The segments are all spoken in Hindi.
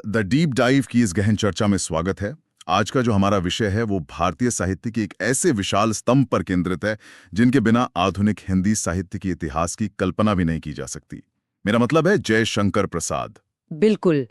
द डीप डाइव की इस गहन चर्चा में स्वागत है। आज का जो हमारा विषय है वो भारतीय साहित्य की एक ऐसे विशाल स्तंभ पर केंद्रित है जिनके बिना आधुनिक हिंदी साहित्य के इतिहास की कल्पना भी नहीं की जा सकती। मेरा मतलब है जयशंकर प्रसाद। बिल्कुल।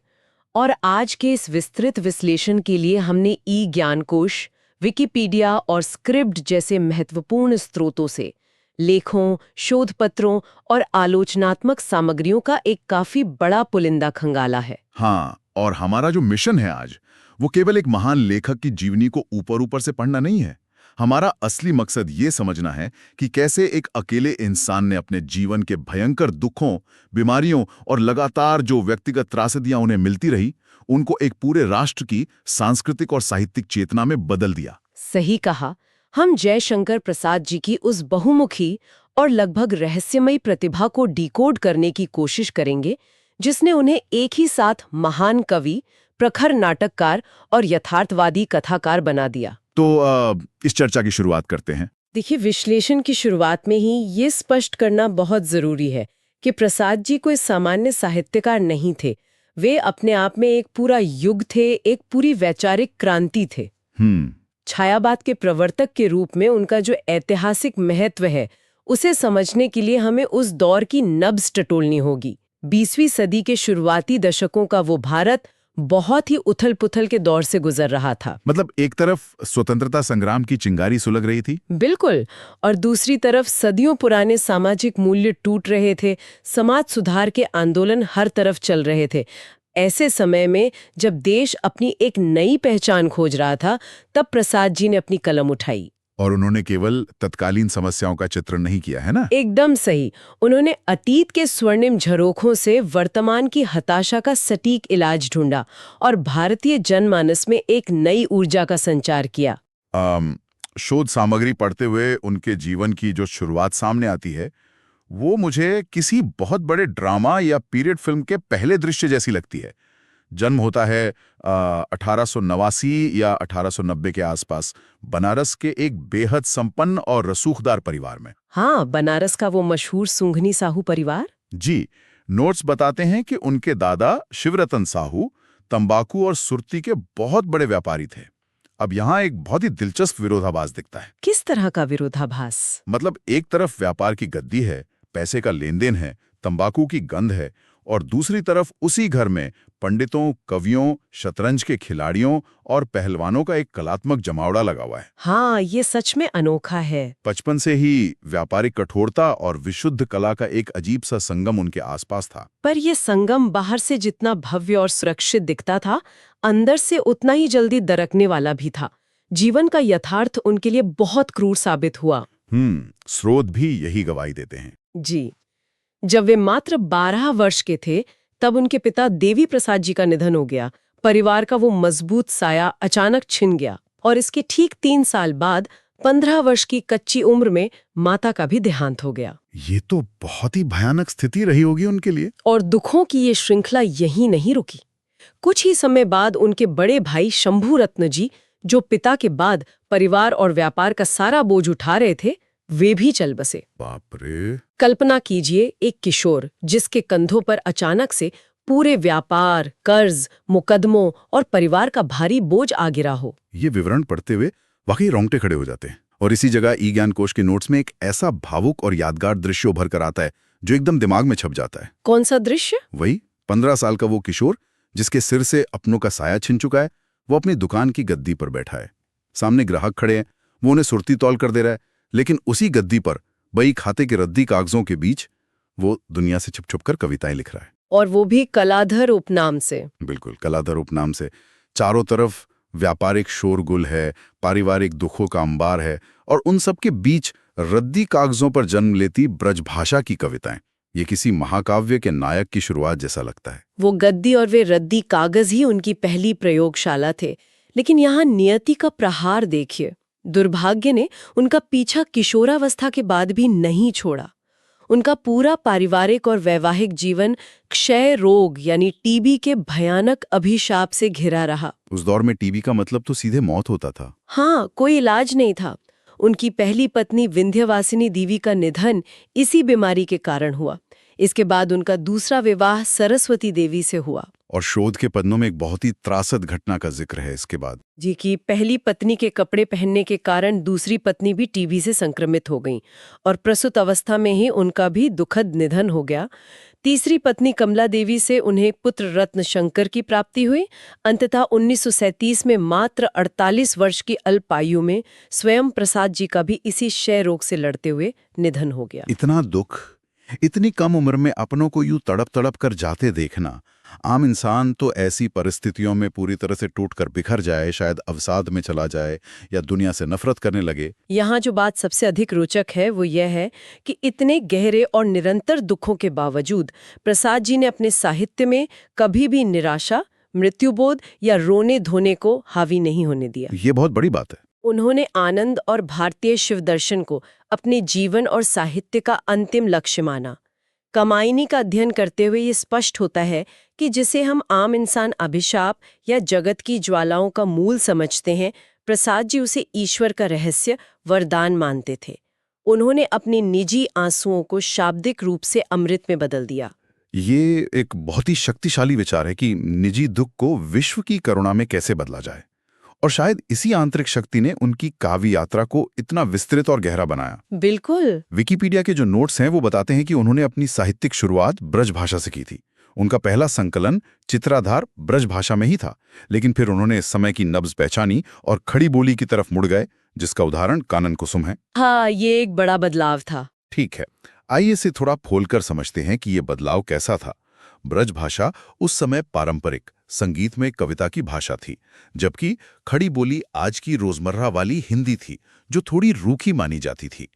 और आज के इस विस्तृत विश्लेषण के लिए हमने ई ज्ञानकोश, विकिपीडिया और स्क्रिप्ट जैसे महत्वपूर्ण स्रोतों से लेखों, शोध पत्रों और आलोचनात्मक सामग्रियों का एक काफी बड़ा पुलिंदा खंगाला है। हाँ, और हमारा जो मिशन है आज वो केवल एक महान लेखक की जीवनी को ऊपर ऊपर से पढ़ना नहीं है। हमारा असली मकसद ये समझना है कि कैसे एक अकेले इंसान ने अपने जीवन के भयंकर दुखों, बीमारियों और लगातार जो व्यक्तिगत त्रासदियां उन्हें मिलती रही, उनको एक पूरे राष्ट्र की सांस्कृतिक और साहित्यिक चेतना में बदल दिया। सही कहा। हम जयशंकर प्रसाद जी की उस बहुमुखी और लगभग रहस्यमयी प्रतिभा को डिकोड करने की कोशिश करेंगे, जिसने उन्हें एक ही साथ महान कवि, प्रखर नाटककार और यथार्थवादी कथाकार बना दिया। तो इस चर्चा की शुरुआत करते हैं। देखिए, विश्लेषण की शुरुआत में ही ये स्पष्ट करना बहुत जरूरी है कि प्रसाद जी कोई सामान्य साहित्यकार नहीं थे। वे अपने आप में एक पूरा युग थे, एक पूरी वैचारिक क्रांति थे। छायावाद के प्रवर्तक के रूप में उनका जो ऐतिहासिक महत्व है, उसे समझने के लिए हमें उस दौर की नब्ज टटोलनी होगी। 20वीं सदी के शुरुआती दशकों का वो भारत बहुत ही उथल-पुथल के दौर से गुजर रहा था। मतलब एक तरफ स्वतंत्रता संग्राम की चिंगारी सुलग रही थी, बिल्कुल, और दूसरी तरफ सदियों पुराने सामाजिक मूल्य टूट रहे थे, समाज सुधार के आंदोलन हर तरफ चल रहे थे। ऐसे समय में जब देश अपनी एक नई पहचान खोज रहा था, तब प्रसाद जी ने अपनी कलम उठाई। और उन्होंने केवल तत्कालीन समस्याओं का चित्रण नहीं किया, है ना? एकदम सही। उन्होंने अतीत के स्वर्णिम झरोखों से वर्तमान की हताशा का सटीक इलाज ढूंढा और भारतीय जनमानस में एक नई ऊर्जा का संचार किया। शोध सामग्री पढ़ते हुए उनके जीवन की जो शुरुआत सामने आती है, वो मुझे किसी बहुत बड़े ड्रामा या पीरियड फिल्म के पहले दृश्य जैसी लगती है। जन्म होता है 1889 या 1890 के आसपास बनारस के एक बेहद संपन्न और रसूखदार परिवार में। हाँ, बनारस का वो मशहूर सुंघनी साहू परिवार। जी, नोट्स बताते हैं कि उनके दादा शिवरतन साहू तंबाकू और सुर्ती के बहुत बड़े व्यापारी थे। अब यहाँ एक बहुत ही दिलचस्प विरोधाभास दिखता है। किस तरह का विरोधाभास? मतलब एक तरफ व्यापार की गद्दी है, पैसे का लेन देन है, तंबाकू की गंध है, और दूसरी तरफ उसी घर में पंडितों, कवियों, शतरंज के खिलाड़ियों और पहलवानों का एक कलात्मक जमावड़ा लगा हुआ है। हाँ, ये सच में अनोखा है। बचपन से ही व्यापारिक कठोरता और विशुद्ध कला का एक अजीब सा संगम उनके आसपास था। पर ये संगम बाहर से जितना भव्य और सुरक्षित दिखता था, अंदर से उतना ही जल्दी दरकने वाला भी था। जीवन का यथार्थ उनके लिए बहुत क्रूर साबित हुआ। स्रोत भी यही गवाही देते हैं। जी, जब वे मात्र 12 वर्ष के थे, तब उनके पिता देवी प्रसाद जी का निधन हो गया। परिवार का वो मजबूत साया अचानक छिन गया और इसके ठीक 3 साल बाद 15 वर्ष की कच्ची उम्र में माता का भी देहांत हो गया। ये तो बहुत ही भयानक स्थिति रही होगी उनके लिए। और दुखों की ये श्रृंखला यहीं नहीं रुकी। कुछ ही समय बाद उनके बड़े भाई शंभू रत्न जी, जो पिता के बाद परिवार और व्यापार का सारा बोझ उठा रहे थे, वे भी चल बसे। बाप रे! कल्पना कीजिए, एक किशोर जिसके कंधों पर अचानक से पूरे व्यापार, कर्ज, मुकदमों और परिवार का भारी बोझ आ गिरा हो। ये विवरण पढ़ते हुए वाकई रोंगटे खड़े हो जाते हैं। और इसी जगह ई ज्ञान कोश के नोट्स में एक ऐसा भावुक और यादगार दृश्य उभर कर आता है जो एकदम दिमाग में छप जाता है। कौन सा दृश्य? वही 15 साल का वो किशोर जिसके सिर से अपनों का साया छिन चुका है। वो अपनी दुकान की गद्दी पर बैठा है, सामने ग्राहक खड़े हैं, वो उन्हें सुर्ती तौल कर दे रहा है, लेकिन उसी गद्दी पर बही खाते के रद्दी कागजों के बीच वो दुनिया से छुप-छुप कर कविताएं लिख रहा है। और वो भी कलाधर उपनाम से। बिल्कुल, कलाधर उपनाम से। चारों तरफ व्यापारिक शोरगुल है, पारिवारिक दुखों का अंबार है, और उन सब के बीच रद्दी कागजों पर जन्म लेती ब्रजभाषा की कविताएं। ये किसी महाकाव्य के नायक की शुरुआत जैसा लगता है। वो गद्दी और वे रद्दी कागज ही उनकी पहली प्रयोगशाला थे। लेकिन यहाँ नियति का प्रहार देखिए। दुर्भाग्य ने उनका पीछा किशोरावस्था के बाद भी नहीं छोड़ा। उनका पूरा पारिवारिक और वैवाहिक जीवन क्षय रोग यानी टीबी के भयानक अभिशाप से घिरा रहा। उस दौर में टीबी का मतलब तो सीधे मौत होता था। हाँ, कोई इलाज नहीं था। उनकी पहली पत्नी विंध्यवासिनी देवी का निधन इसी बीमारी के कारण हुआ। इसके बाद उनका दूसरा विवाह सरस्वती देवी से हुआ। और शोध के पन्नों में एक बहुत ही त्रासद घटना का जिक्र है इसके बाद। जी कि पहली पत्नी के कपड़े पहनने के कारण दूसरी पत्नी भी टीबी से संक्रमित हो गई और प्रसूत अवस्था में ही उनका भी दुखद निधन हो गया। तीसरी पत्नी कमला देवी से उन्हें पुत्र रत्न शंकर की प्राप्ति हुई। अंततः 1937 में मात्र 48 वर्ष की अल्प आयु में स्वयं प्रसाद जी का भी इसी क्षय रोग से लड़ते हुए निधन हो गया। इतना दुख, इतनी कम उम्र में अपनों को यूं तड़प तड़प कर जाते देखना, आम इंसान तो ऐसी परिस्थितियों में पूरी तरह से टूटकर बिखर जाए, शायद अवसाद में चला जाए या दुनिया से नफरत करने लगे। यहाँ जो बात सबसे अधिक रोचक है वो यह है कि इतने गहरे और निरंतर दुखों के बावजूद प्रसाद जी ने अपने साहित्य में कभी भी निराशा, मृत्युबोध या रोने धोने को हावी नहीं होने दिया। ये बहुत बड़ी बात है। उन्होंने आनंद और भारतीय शिव दर्शन को अपने जीवन और साहित्य का अंतिम लक्ष्य माना। कामायनी का अध्ययन करते हुए ये स्पष्ट होता है कि जिसे हम आम इंसान अभिशाप या जगत की ज्वालाओं का मूल समझते हैं, प्रसाद जी उसे ईश्वर का रहस्य, वरदान मानते थे। उन्होंने अपने निजी आंसुओं को शाब्दिक रूप से अमृत में बदल दिया। ये एक बहुत ही शक्तिशाली विचार है कि निजी दुख को विश्व की करुणा में कैसे बदला जाए, और शायद इसी आंतरिक शक्ति ने उनकी काव्य यात्रा को इतना विस्तृत और गहरा बनाया। बिल्कुल। विकिपीडिया के जो नोट्स हैं वो बताते हैं कि उन्होंने अपनी साहित्यिक शुरुआत ब्रज भाषा से की थी। उनका पहला संकलन चित्राधार ब्रज भाषा में ही था, लेकिन फिर उन्होंने इस समय की नब्ज पहचानी और खड़ी बोली की तरफ मुड़ गए, जिसका उदाहरण कानन कुसुम है। हाँ, ये एक बड़ा बदलाव था। ठीक है, आइए इसे थोड़ा खोलकर समझते हैं कि ये बदलाव कैसा था। ब्रज भाषा उस समय पारंपरिक संगीत में कविता की भाषा थी, जबकि खड़ी बोली आज की रोजमर्रा वाली हिंदी थी, जो थोड़ी रूखी मानी जाती थी।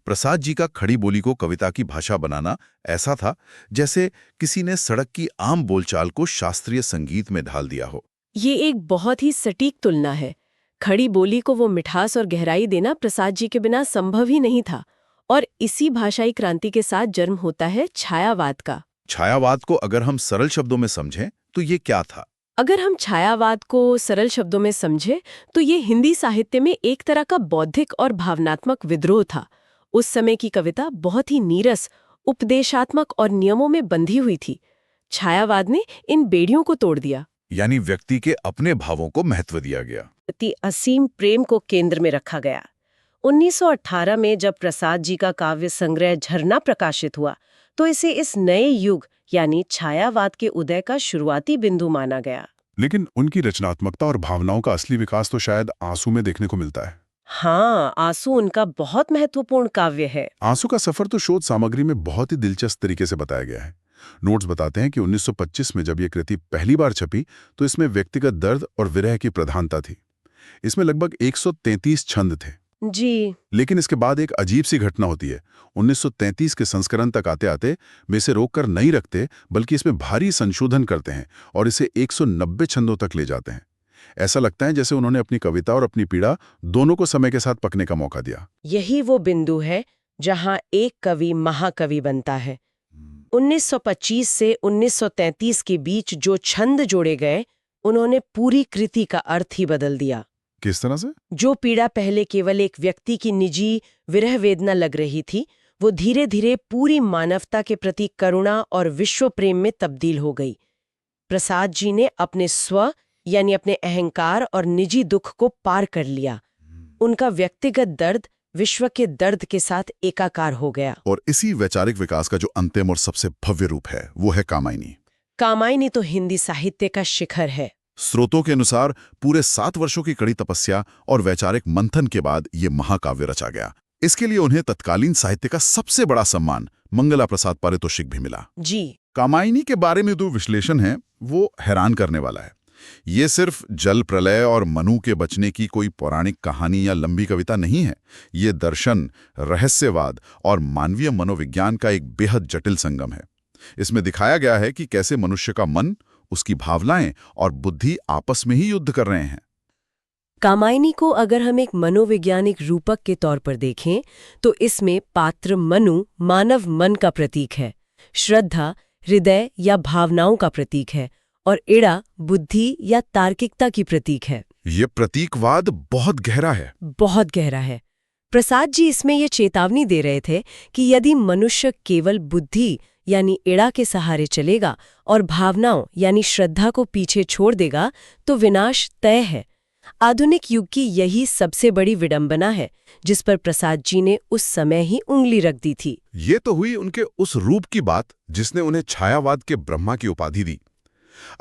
प्रसाद जी का खड़ी बोली को कविता की भाषा बनाना ऐसा था जैसे किसी ने सड़क की आम बोलचाल को शास्त्रीय संगीत में ढाल दिया हो। ये एक बहुत ही सटीक तुलना है। खड़ी बोली को वो मिठास और गहराई देना प्रसाद जी के बिना संभव ही नहीं था। और इसी भाषाई क्रांति के साथ जन्म होता है छायावाद का। छायावाद को अगर हम सरल शब्दों में समझें तो ये क्या था? अगर हम छायावाद को सरल शब्दों में समझें तो ये हिंदी साहित्य में एक तरह का बौद्धिक और भावनात्मक विद्रोह था। उस समय की कविता बहुत ही नीरस, उपदेशात्मक और नियमों में बंधी हुई थी। छायावाद ने इन बेड़ियों को तोड़ दिया। यानी व्यक्ति के अपने भावों को महत्व दिया गया, अति असीम प्रेम को केंद्र में रखा गया। 1918 में जब प्रसाद जी का काव्य संग्रह झरना प्रकाशित हुआ तो इसे इस नए युग यानी छायावाद के उदय का शुरुआती बिंदु माना गया। लेकिन उनकी रचनात्मकता और भावनाओं का असली विकास तो शायद आंसू में देखने को मिलता है। हाँ, आंसू उनका बहुत महत्वपूर्ण काव्य है। आंसू का सफर तो शोध सामग्री में बहुत ही दिलचस्प तरीके से बताया गया है। नोट्स बताते हैं कि 1925 में जब ये कृति पहली बार छपी तो इसमें व्यक्तिगत दर्द और विरह की प्रधानता थी। इसमें लगभग 133 छंद थे जी। लेकिन इसके बाद एक अजीब सी घटना होती है। 1933 के संस्करण तक आते आते वे इसे रोककर नहीं रखते, बल्कि इसमें भारी संशोधन करते हैं और इसे 190 छंदों तक ले जाते हैं। ऐसा लगता है जैसे उन्होंने अपनी कविता और अपनी पीड़ा दोनों को समय के साथ पकने का मौका दिया। यही वो बिंदु है जहां एक कवि महाकवि बनता है। 1925 से 1933 के बीच जो छंद जोड़े गए, उन्होंने पूरी कृति का अर्थ ही बदल दिया। किस तरह से? जो पीड़ा पहले केवल एक व्यक्ति की निजी विरह वेदना लग रही थी, वो धीरे धीरे पूरी मानवता के प्रति करुणा और विश्व प्रेम में तब्दील हो गई। प्रसाद जी ने अपने स्व यानी अपने अहंकार और निजी दुख को पार कर लिया। उनका व्यक्तिगत दर्द विश्व के दर्द के साथ एकाकार हो गया। और इसी वैचारिक विकास का जो अंतिम और सबसे भव्य रूप है वो है कामायनी। कामायनी तो हिंदी साहित्य का शिखर है। स्रोतों के अनुसार पूरे 7 वर्षों की कड़ी तपस्या और वैचारिक मंथन के बाद ये महाकाव्य रचा गया। इसके लिए उन्हें तत्कालीन साहित्य का सबसे बड़ा सम्मान मंगला प्रसाद पारितोषिक भी मिला। जी। कामायनी के बारे में जो विश्लेषण है वो हैरान करने वाला है। ये सिर्फ जल प्रलय और मनु के बचने की कोई पौराणिक कहानी या लंबी कविता नहीं है। ये दर्शन, रहस्यवाद और मानवीय मनोविज्ञान का एक बेहद जटिल संगम है। इसमें दिखाया गया है कि कैसे मनुष्य का मन, उसकी भावनाएं और बुद्धि आपस में ही युद्ध कर रहे हैं। कामायनी को अगर हम एक मनोवैज्ञानिक रूपक के तौर पर देखें तो इसमें पात्र मनु मानव मन का प्रतीक है, श्रद्धा हृदय या भावनाओं का प्रतीक है और इड़ा बुद्धि या तार्किकता की प्रतीक है। ये प्रतीकवाद बहुत गहरा है। बहुत गहरा है। प्रसाद जी इसमें ये चेतावनी दे रहे थे कि यदि मनुष्य केवल बुद्धि यानी एड़ा के सहारे चलेगा और भावनाओं यानी श्रद्धा को पीछे छोड़ देगा तो विनाश तय है। आधुनिक युग की यही सबसे बड़ी विडंबना है जिस पर प्रसाद जी ने उस समय ही उंगली रख दी थी। ये तो हुई उनके उस रूप की बात जिसने उन्हें छायावाद के ब्रह्मा की उपाधि दी।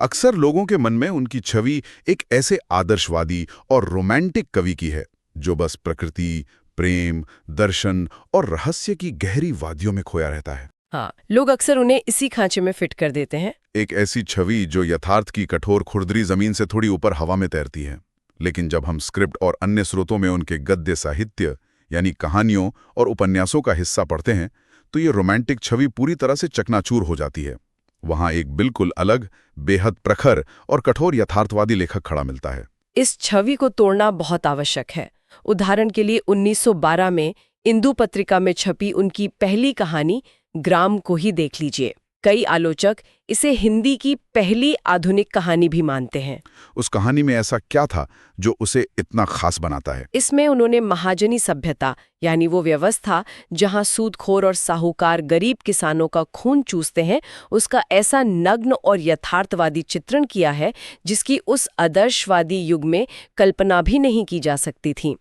अक्सर लोगों के मन में उनकी छवि एक ऐसे आदर्शवादी और रोमांटिक कवि की है जो बस प्रकृति, प्रेम, दर्शन और रहस्य की गहरी वादियों में खोया रहता है। हाँ, लोग अक्सर उन्हें इसी खांचे में फिट कर देते हैं। एक ऐसी छवि जो यथार्थ की कठोर खुरदरी जमीन से थोड़ी ऊपर हवा में तैरती है। लेकिन जब हम स्क्रिप्ट और अन्य स्रोतों में उनके गद्य साहित्य यानी कहानियों और उपन्यासों का हिस्सा पढ़ते हैं तो ये रोमांटिक छवि पूरी तरह से चकनाचूर हो जाती है। वहां एक बिल्कुल अलग, बेहद प्रखर और कठोर यथार्थवादी लेखक खड़ा मिलता है। इस छवि को तोड़ना बहुत आवश्यक है। उदाहरण के लिए 1912 में इंदु पत्रिका में छपी उनकी पहली कहानी ग्राम को ही देख लीजिए। कई आलोचक इसे हिंदी की पहली आधुनिक कहानी भी मानते हैं। उस कहानी में ऐसा क्या था जो उसे इतना खास बनाता है? इसमें उन्होंने महाजनी सभ्यता यानी वो व्यवस्था जहां सूदखोर और साहूकार गरीब किसानों का खून चूसते हैं, उसका ऐसा नग्न और यथार्थवादी चित्रण किया है जिसकी उस आदर्शवादी युग में कल्पना भी नहीं की जा सकती थी।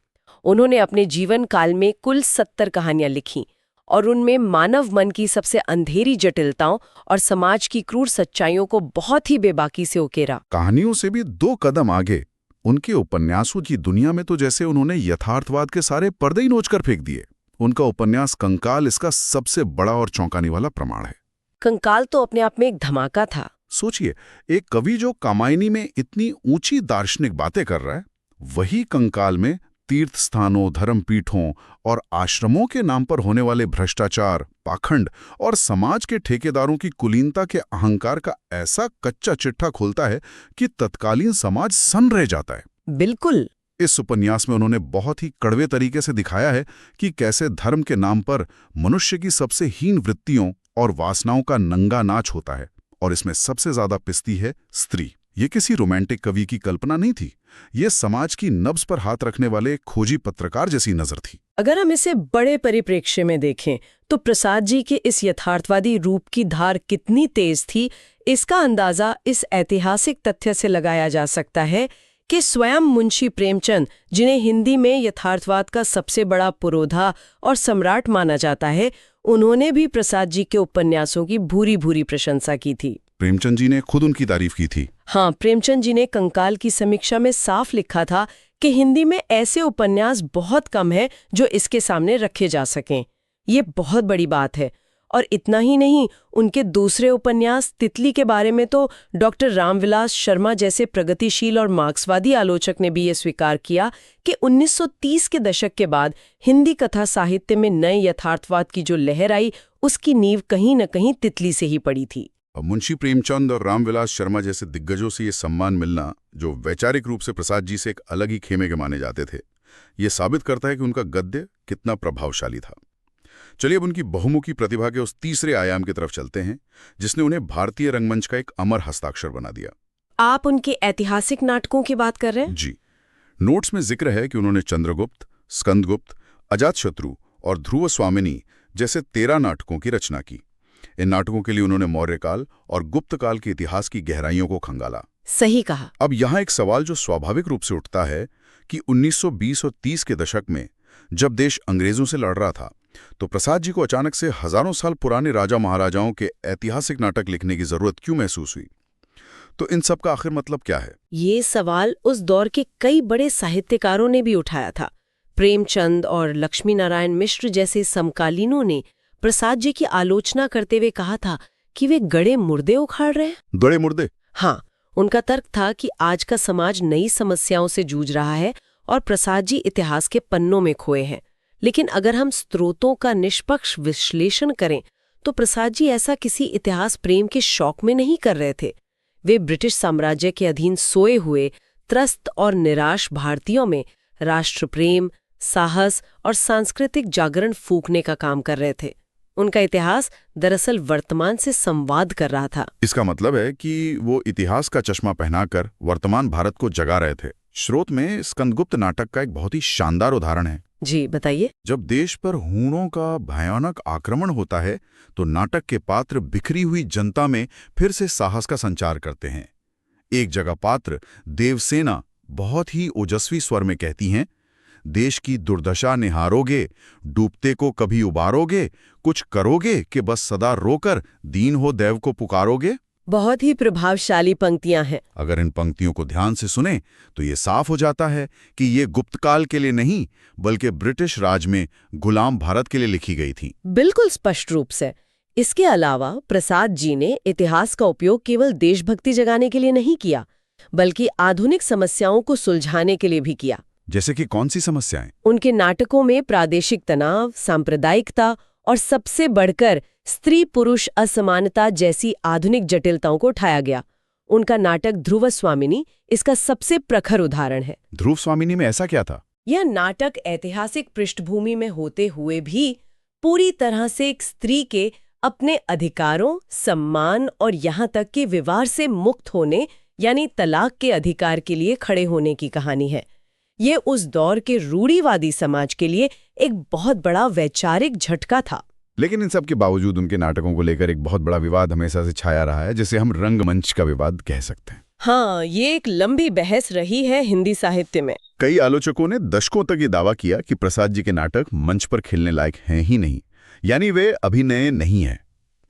उन्होंने अपने जीवन काल में कुल 70 कहानियां लिखी और उनमें मानव मन की सबसे अंधेरी जटिलताओं और समाज की क्रूर सच्चाइयों को बहुत ही बेबाकी से उकेरा। कहानियों से भी 2 कदम आगे उनके उपन्यासों की दुनिया में तो जैसे उन्होंने यथार्थवाद के सारे पर्दे ही नोचकर फेंक दिए। उनका उपन्यास कंकाल इसका सबसे बड़ा और चौंकाने वाला प्रमाण है। कंकाल तो अपने आप में एक धमाका था। सोचिए, एक कवि जो कामायनी में इतनी ऊंची दार्शनिक बातें कर रहा है, वही कंकाल में तीर्थ स्थानों, धर्मपीठों और आश्रमों के नाम पर होने वाले भ्रष्टाचार, पाखंड और समाज के ठेकेदारों की कुलीनता के अहंकार का ऐसा कच्चा चिट्ठा खोलता है कि तत्कालीन समाज सन्न रह जाता है। बिल्कुल। इस उपन्यास में उन्होंने बहुत ही कड़वे तरीके से दिखाया है कि कैसे धर्म के नाम पर मनुष्य की सबसे हीन वृत्तियों और वासनाओं का नंगा नाच होता है, और इसमें सबसे ज्यादा पिसती है स्त्री। ये किसी रोमांटिक कवि की कल्पना नहीं थी, ये समाज की नब्ज पर हाथ रखने वाले खोजी पत्रकार जैसी नजर थी। अगर हम इसे बड़े परिप्रेक्ष्य में देखें तो प्रसाद जी के इस यथार्थवादी रूप की धार कितनी तेज थी, इसका अंदाजा इस ऐतिहासिक तथ्य से लगाया जा सकता है कि स्वयं मुंशी प्रेमचंद, जिन्हें हिंदी में यथार्थवाद का सबसे बड़ा पुरोधा और सम्राट माना जाता है, उन्होंने भी प्रसाद जी के उपन्यासों की भूरी भूरी प्रशंसा की थी। प्रेमचंद जी ने खुद उनकी तारीफ की थी। हाँ, प्रेमचंद जी ने कंकाल की समीक्षा में साफ लिखा था कि हिंदी में ऐसे उपन्यास बहुत कम हैं जो इसके सामने रखे जा सकें। ये बहुत बड़ी बात है। और इतना ही नहीं, उनके दूसरे उपन्यास तितली के बारे में तो डॉक्टर रामविलास शर्मा जैसे प्रगतिशील और मार्क्सवादी आलोचक ने भी ये स्वीकार किया कि 1930 के दशक के बाद हिंदी कथा साहित्य में नए यथार्थवाद की जो लहर आई, उसकी नींव कहीं न कहीं तितली से ही पड़ी थी। मुंशी प्रेमचंद और रामविलास शर्मा जैसे दिग्गजों से ये सम्मान मिलना, जो वैचारिक रूप से प्रसाद जी से एक अलग ही खेमे के माने जाते थे, ये साबित करता है कि उनका गद्य कितना प्रभावशाली था। चलिए अब उनकी बहुमुखी प्रतिभा के उस तीसरे आयाम की तरफ चलते हैं जिसने उन्हें भारतीय रंगमंच का एक अमर हस्ताक्षर बना दिया। आप उनके ऐतिहासिक नाटकों की बात कर रहे हैं? जी। नोट्स में जिक्र है कि उन्होंने चंद्रगुप्त, स्कंदगुप्त, अजातशत्रु और ध्रुव स्वामिनी जैसे 13 नाटकों की रचना की। इन नाटकों के लिए उन्होंने मौर्यकाल और गुप्त काल के इतिहास की गहराइयों को खंगाला। सही कहा। अब यहाँ एक सवाल जो स्वाभाविक रूप से उठता है कि 1920 और 30 के दशक में जब देश अंग्रेजों से लड़ रहा था, तो प्रसाद जी को अचानक से हजारों साल पुराने राजा महाराजाओं के ऐतिहासिक नाटक लिखने की जरूरत क्यों महसूस हुई? तो इन सब का आखिर मतलब क्या है? ये सवाल उस दौर के कई बड़े साहित्यकारों ने भी उठाया था। प्रेमचंद और लक्ष्मी नारायण मिश्र जैसे समकालीनों ने प्रसाद जी की आलोचना करते हुए कहा था कि वे गड़े मुर्दे उखाड़ रहे हैं। गड़े मुर्दे? हाँ, उनका तर्क था कि आज का समाज नई समस्याओं से जूझ रहा है और प्रसाद जी इतिहास के पन्नों में खोए हैं। लेकिन अगर हम स्रोतों का निष्पक्ष विश्लेषण करें तो प्रसाद जी ऐसा किसी इतिहास प्रेम के शौक में नहीं कर रहे थे। वे ब्रिटिश साम्राज्य के अधीन सोए हुए त्रस्त और निराश भारतीयों में राष्ट्र प्रेम, साहस और सांस्कृतिक जागरण फूंकने का काम कर रहे थे। उनका इतिहास दरअसल वर्तमान से संवाद कर रहा था। इसका मतलब है कि वो इतिहास का चश्मा पहनाकर वर्तमान भारत को जगा रहे थे। स्रोत में स्कंदगुप्त नाटक का एक बहुत ही शानदार उदाहरण है। जी बताइए। जब देश पर हूणों का भयानक आक्रमण होता है तो नाटक के पात्र बिखरी हुई जनता में फिर से साहस का संचार करते हैं। एक जगह पात्र देवसेना बहुत ही ओजस्वी स्वर में कहती हैं, देश की दुर्दशा निहारोगे, डूबते को कभी उबारोगे, कुछ करोगे कि बस सदा रोकर दीन हो दैव को पुकारोगे। बहुत ही प्रभावशाली पंक्तियां हैं। अगर इन पंक्तियों को ध्यान से सुने तो ये साफ हो जाता है कि ये गुप्तकाल के लिए नहीं बल्कि ब्रिटिश राज में गुलाम भारत के लिए लिखी गई थी। बिल्कुल स्पष्ट रूप से। इसके अलावा प्रसाद जी ने इतिहास का उपयोग केवल देशभक्ति जगाने के लिए नहीं किया, बल्कि आधुनिक समस्याओं को सुलझाने के लिए भी किया। जैसे कि कौन सी समस्याएं? उनके नाटकों में प्रादेशिक तनाव, सांप्रदायिकता और सबसे बढ़कर स्त्री पुरुष असमानता जैसी आधुनिक जटिलताओं को उठाया गया। उनका नाटक ध्रुव स्वामिनी इसका सबसे प्रखर उदाहरण है। ध्रुव स्वामिनी में ऐसा क्या था? यह नाटक ऐतिहासिक पृष्ठभूमि में होते हुए भी पूरी तरह से एक स्त्री के अपने अधिकारों, सम्मान और यहाँ तक कि विवाह से मुक्त होने यानी तलाक के अधिकार के लिए खड़े होने की कहानी है। ये उस दौर के रूढ़िवादी समाज के लिए एक बहुत बड़ा वैचारिक झटका था। लेकिन इन सब के बावजूद उनके नाटकों को लेकर एक बहुत बड़ा विवाद हमेशा से छाया रहा है, जिसे हम रंगमंच का विवाद कह सकते हैं। हाँ, ये एक लंबी बहस रही है हिंदी साहित्य में। कई आलोचकों ने दशकों तक ये दावा किया कि प्रसाद जी के नाटक मंच पर खेलने लायक हैं ही नहीं, यानी वे अभिनय नहीं हैं।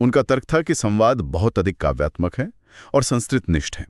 उनका तर्क था कि संवाद बहुत अधिक काव्यात्मक है और संस्कृतनिष्ठ है।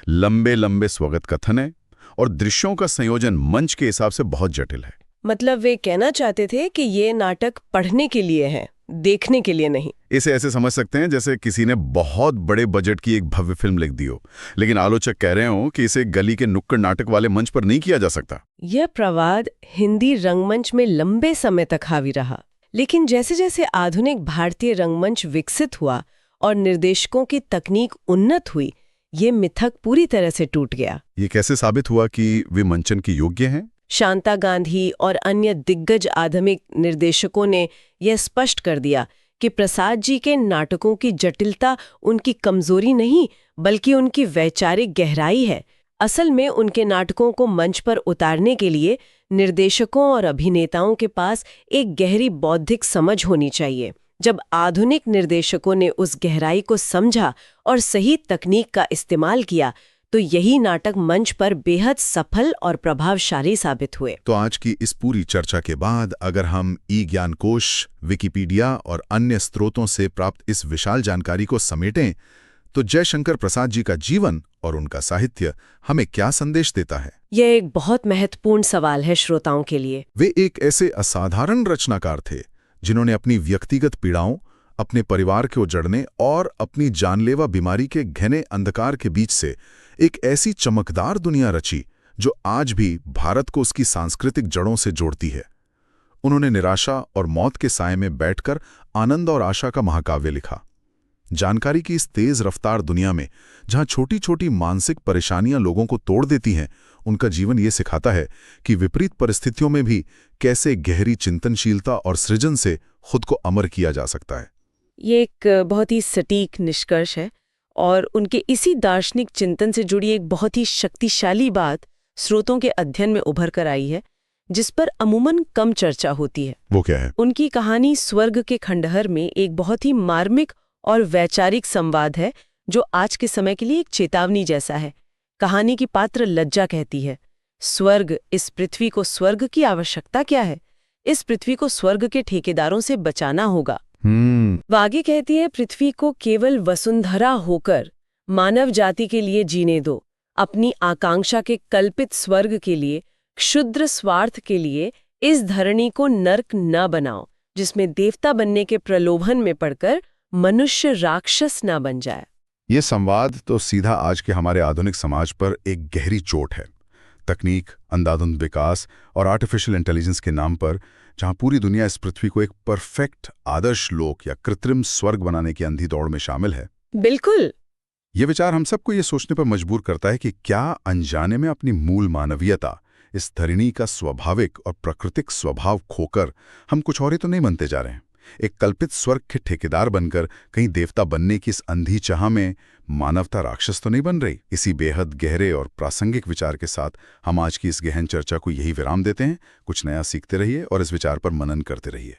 लंबे लंबे स्वगत कथन है और दृश्यों का संयोजन मंच के हिसाब से बहुत जटिल है। मतलब वे कहना चाहते थे कि ये नाटक पढ़ने के लिए है, देखने के लिए नहीं। इसे ऐसे समझ सकते हैं जैसे किसी ने बहुत बड़े बजट की एक भव्य फिल्म लिख दी हो, लेकिन आलोचक कह रहे हो कि इसे गली के नुक्कड़ नाटक वाले मंच पर नहीं किया जा सकता। यह प्रवाद हिंदी रंगमंच में लंबे समय तक हावी रहा, लेकिन जैसे जैसे आधुनिक भारतीय रंगमंच विकसित हुआ और निर्देशकों की तकनीक उन्नत हुई, ये मिथक पूरी तरह से टूट गया। ये कैसे साबित हुआ कि वे मंचन के योग्य हैं? शांता गांधी और अन्य दिग्गज आधुनिक निर्देशकों ने यह स्पष्ट कर दिया कि प्रसाद जी के नाटकों की जटिलता उनकी कमजोरी नहीं बल्कि उनकी वैचारिक गहराई है। असल में उनके नाटकों को मंच पर उतारने के लिए निर्देशकों और अभिनेताओं के पास एक गहरी बौद्धिक समझ होनी चाहिए। जब आधुनिक निर्देशकों ने उस गहराई को समझा और सही तकनीक का इस्तेमाल किया तो यही नाटक मंच पर बेहद सफल और प्रभावशाली साबित हुए। तो आज की इस पूरी चर्चा के बाद अगर हम ई-ज्ञान कोश, विकिपीडिया और अन्य स्रोतों से प्राप्त इस विशाल जानकारी को समेटें तो जयशंकर प्रसाद जी का जीवन और उनका साहित्य हमें क्या संदेश देता है? यह एक बहुत महत्वपूर्ण सवाल है श्रोताओं के लिए। वे एक ऐसे असाधारण रचनाकार थे जिन्होंने अपनी व्यक्तिगत पीड़ाओं, अपने परिवार को उजड़ने और अपनी जानलेवा बीमारी के घने अंधकार के बीच से एक ऐसी चमकदार दुनिया रची जो आज भी भारत को उसकी सांस्कृतिक जड़ों से जोड़ती है। उन्होंने निराशा और मौत के साए में बैठकर आनंद और आशा का महाकाव्य लिखा। जानकारी की इस तेज रफ्तार दुनिया में जहां छोटी छोटी मानसिक परेशानियां लोगों को तोड़ देती हैं, उनका जीवन ये सिखाता है कि विपरीत परिस्थितियों में भी कैसे गहरी चिंतनशीलता और सृजन से खुद को अमर किया जा सकता है। ये एक बहुत ही सटीक निष्कर्ष है और उनके इसी दार्शनिक चिंतन से जुड़ी एक बहुत ही शक्तिशाली बात स्रोतों के अध्ययन में उभर कर आई है, जिस पर अमूमन कम चर्चा होती है। वो क्या है? उनकी कहानी स्वर्ग के खंडहर में एक बहुत ही मार्मिक और वैचारिक संवाद है जो आज के समय के लिए एक चेतावनी जैसा है। कहानी की पात्र लज्जा कहती है, स्वर्ग, इस पृथ्वी को स्वर्ग की आवश्यकता क्या है? इस पृथ्वी को स्वर्ग के ठेकेदारों से बचाना होगा। वागे कहती है, पृथ्वी को केवल वसुंधरा होकर मानव जाति के लिए जीने दो। अपनी आकांक्षा के कल्पित स्वर्ग के लिए, क्षुद्र स्वार्थ के लिए इस धरणी को नर्क न बनाओ, जिसमें देवता बनने के प्रलोभन में पड़कर मनुष्य राक्षस न बन जाए। ये संवाद तो सीधा आज के हमारे आधुनिक समाज पर एक गहरी चोट है। तकनीक, अंधाधुंध विकास और आर्टिफिशियल इंटेलिजेंस के नाम पर जहां पूरी दुनिया इस पृथ्वी को एक परफेक्ट आदर्श लोक या कृत्रिम स्वर्ग बनाने की अंधी दौड़ में शामिल है। बिल्कुल। ये विचार हम सबको ये सोचने पर मजबूर करता है कि क्या अनजाने में अपनी मूल मानवीयता, इस धरणी का स्वाभाविक और प्राकृतिक स्वभाव खोकर हम कुछ और ही तो नहीं बनते जा रहे हैं। एक कल्पित स्वर्ग के ठेकेदार बनकर कहीं देवता बनने की इस अंधी चाह में मानवता राक्षस तो नहीं बन रही। इसी बेहद गहरे और प्रासंगिक विचार के साथ हम आज की इस गहन चर्चा को यही विराम देते हैं। कुछ नया सीखते रहिए और इस विचार पर मनन करते रहिए।